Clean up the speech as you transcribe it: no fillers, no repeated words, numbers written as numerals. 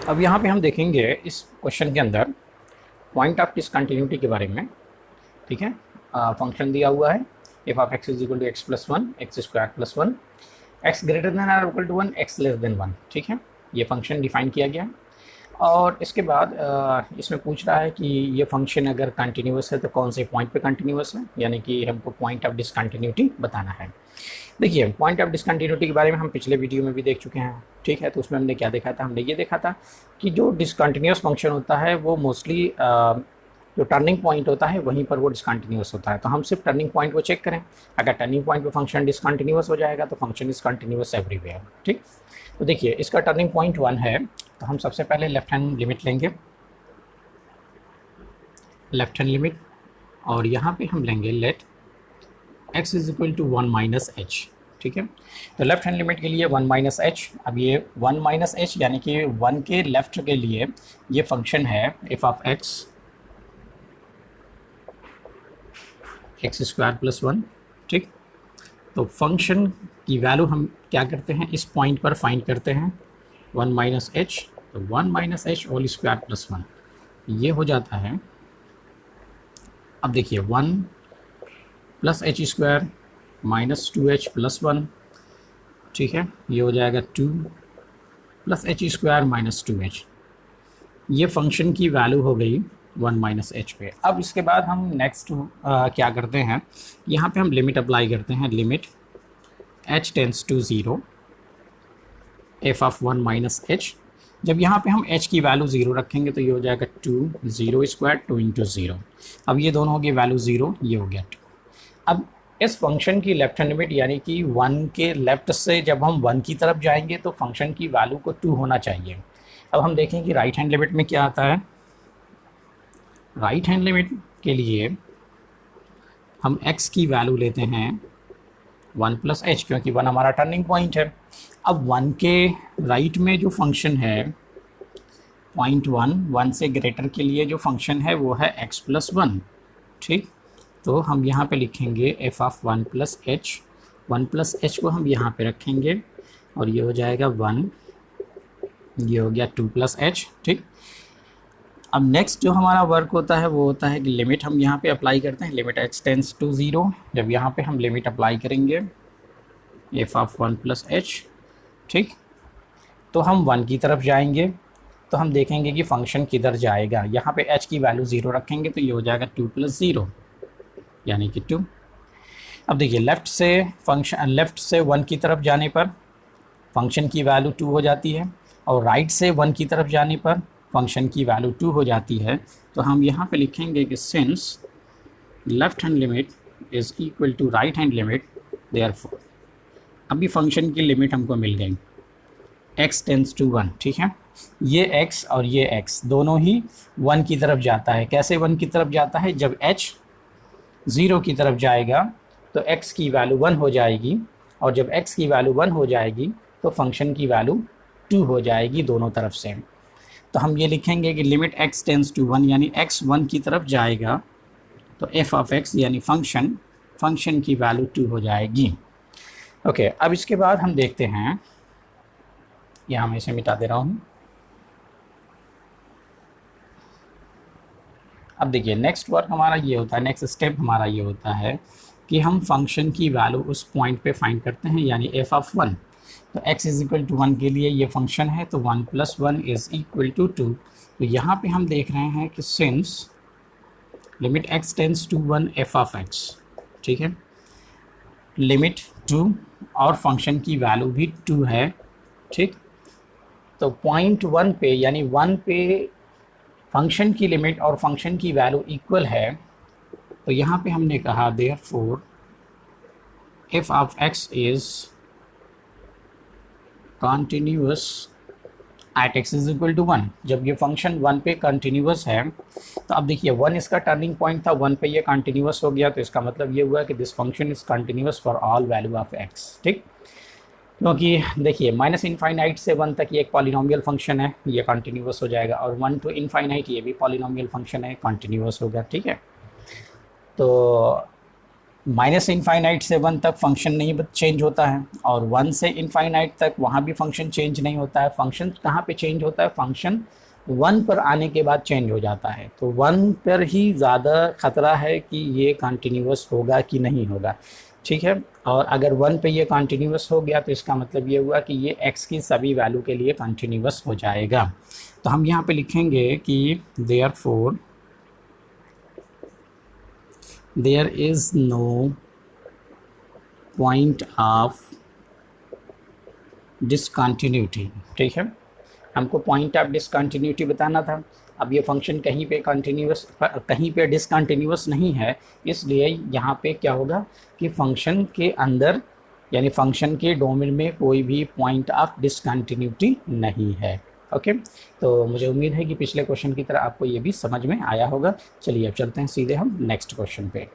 अब यहाँ पे हम देखेंगे इस क्वेश्चन के अंदर पॉइंट ऑफ डिसकंटिन्यूटी के बारे में। ठीक है, फंक्शन दिया हुआ है f of x is equal to x plus one x square plus one x greater than or equal to one x less than one. ठीक है, ये फंक्शन डिफाइन किया गया है। और इसके बाद इसमें पूछ रहा है कि ये फंक्शन अगर कंटिन्यूस है तो कौन से पॉइंट पे कंटिन्यूस है, यानी कि हमको पॉइंट ऑफ डिसकंटिन्यूटी बताना है। देखिए, पॉइंट ऑफ डिसकंटिन्यूटी के बारे में हम पिछले वीडियो में भी देख चुके हैं। ठीक है, तो उसमें हमने क्या देखा था, हमने ये देखा था कि जो डिसकंटिन्यूस फंक्शन होता है वो मोस्टली जो टर्निंग पॉइंट होता है वहीं पर वो डिसकंटिन्यूस होता है। तो हम सिर्फ टर्निंग पॉइंट को चेक करें, अगर टर्निंग पॉइंट पे फंक्शन डिसकंटिन्यूस हो जाएगा तो फंक्शन इज कंटिन्यूस एवरीवेयर। ठीक, तो देखिए इसका टर्निंग पॉइंट वन है, तो हम सबसे पहले लेफ्ट हैंड लिमिट लेंगे, लेफ्ट हैंड लिमिट, और यहाँ पे हम लेंगे let x is equal to one minus h. ठीक है, तो लेफ्ट हैंड लिमिट के लिए वन माइनस एच। अब ये वन माइनस एच यानी कि वन के लेफ्ट के लिए ये फंक्शन है f of x x square plus one. ठीक, तो फंक्शन की वैल्यू हम क्या करते हैं, इस पॉइंट पर फाइंड करते हैं वन माइनस एच, तो one minus h whole square plus one ये हो जाता है। अब देखिए one plus h square minus two h plus one. ठीक है, ये हो जाएगा two plus h square minus two h, ये फंक्शन की वैल्यू हो गई वन माइनस एच पे। अब इसके बाद हम नेक्स्ट क्या करते हैं, यहाँ पे हम लिमिट अप्लाई करते हैं, limit h tends to zero f of one minus h. जब यहाँ पे हम h की वैल्यू ज़ीरो रखेंगे तो ये हो जाएगा two zero square two into zero. अब ये दोनों हो गए वैल्यू ज़ीरो, ये हो गया टू। अब इस फंक्शन की लेफ्ट हैंड लिमिट यानी कि वन के लेफ्ट से जब हम वन की तरफ जाएंगे तो फंक्शन की वैल्यू को टू होना चाहिए। अब हम देखें कि राइट हैंड लिमिट में क्या आता है। राइट हैंड लिमिट के लिए हम x की वैल्यू लेते हैं वन प्लस एच, क्योंकि वन हमारा टर्निंग पॉइंट है। अब वन के राइट में जो फंक्शन है पॉइंट वन, वन से ग्रेटर के लिए जो फंक्शन है वो है x प्लस वन। ठीक, तो हम यहाँ पे लिखेंगे F of one plus H को हम यहाँ पे रखेंगे और ये हो जाएगा वन, ये हो गया टू प्लस एच। ठीक, अब नेक्स्ट जो हमारा वर्क होता है वो होता है कि लिमिट हम यहाँ पे अप्लाई करते हैं, limit h tends to zero. जब यहाँ पे हम लिमिट अप्लाई करेंगे f of one plus h, ठीक, तो हम वन की तरफ जाएंगे तो हम देखेंगे कि फंक्शन किधर जाएगा। यहाँ पे h की वैल्यू ज़ीरो रखेंगे तो ये हो जाएगा टू प्लस ज़ीरो यानी कि टू। अब देखिए लेफ़्ट से वन की तरफ जाने पर फंक्शन की वैल्यू टू हो जाती है और राइट से वन की तरफ जाने पर फंक्शन की वैल्यू टू हो जाती है। तो हम यहाँ पे लिखेंगे कि since left hand limit is equal to right hand limit, therefore अभी फंक्शन की लिमिट हमको मिल गई x टेंस टू वन। ठीक है, ये x और ये x दोनों ही वन की तरफ जाता है। कैसे वन की तरफ जाता है, जब h ज़ीरो की तरफ जाएगा तो x की वैल्यू वन हो जाएगी और जब x की वैल्यू वन हो जाएगी तो फंक्शन की वैल्यू टू हो जाएगी दोनों तरफ से। तो हम ये लिखेंगे कि limit x tends to one यानी x वन की तरफ जाएगा तो f ऑफ x यानी फंक्शन की वैल्यू टू हो जाएगी। ओके, अब इसके बाद हम देखते हैं, यहाँ मैं इसे मिटा दे रहा हूँ। अब देखिए नेक्स्ट वर्क हमारा ये होता है, नेक्स्ट स्टेप हमारा ये होता है कि हम फंक्शन की वैल्यू उस पॉइंट पे फाइंड करते हैं यानी एफ ऑफ वन। तो x is equal to one के लिए ये फंक्शन है तो one plus one is equal to two. तो यहाँ पे हम देख रहे हैं कि since limit x tends to one f of x, ठीक है, लिमिट टू और फंक्शन की वैल्यू भी टू है। ठीक, तो पॉइंट वन पे यानी वन पे फंक्शन की लिमिट और फंक्शन की वैल्यू इक्वल है। तो यहाँ पे हमने कहा therefore f of x is continuous at x is equal to one. जब ये फंक्शन वन पे कंटिन्यूस है तो अब देखिए वन इसका टर्निंग पॉइंट था, वन पे ये कंटिन्यूस हो गया तो इसका मतलब ये हुआ कि this function is continuous for all value of x। ठीक, क्योंकि देखिए माइनस इनफाइनाइट से वन तक ये एक पॉलिनोमियल फंक्शन है, ये कंटिन्यूस हो जाएगा, और वन टू इनफाइनाइट ये भी पॉलिनोमियल फंक्शन है, कंटिन्यूस होगा। ठीक है, तो माइनस इनफाइनाइट से 1 तक फंक्शन नहीं चेंज होता है, और 1 से इनफाइनाइट तक वहाँ भी फंक्शन चेंज नहीं होता है। फंक्शन कहाँ पे चेंज होता है? फंक्शन 1 पर आने के बाद चेंज हो जाता है। तो 1 पर ही ज़्यादा खतरा है कि ये कंटिन्यूअस होगा कि नहीं होगा, ठीक है। और अगर 1 पे ये कंटिन्यूअस हो गया तो इसका मतलब ये हुआ कि ये x की सभी वैल्यू के लिए कंटिन्यूअस हो जाएगा। तो हम यहाँ पे लिखेंगे कि therefore there is no point of discontinuity, ठीक है। हमको पॉइंट ऑफ डिसकंटिन्यूटी बताना था। अब ये फंक्शन कहीं पे कंटिन्यूअस, कहीं पे डिसकंटिन्यूअस नहीं है, इसलिए यहाँ पे क्या होगा कि फंक्शन के अंदर यानी फंक्शन के डोमेन में कोई भी पॉइंट ऑफ डिसकंटिन्यूटी नहीं है। ओके, तो मुझे उम्मीद है कि पिछले क्वेश्चन की तरह आपको ये भी समझ में आया होगा। चलिए अब चलते हैं सीधे हम नेक्स्ट क्वेश्चन पे।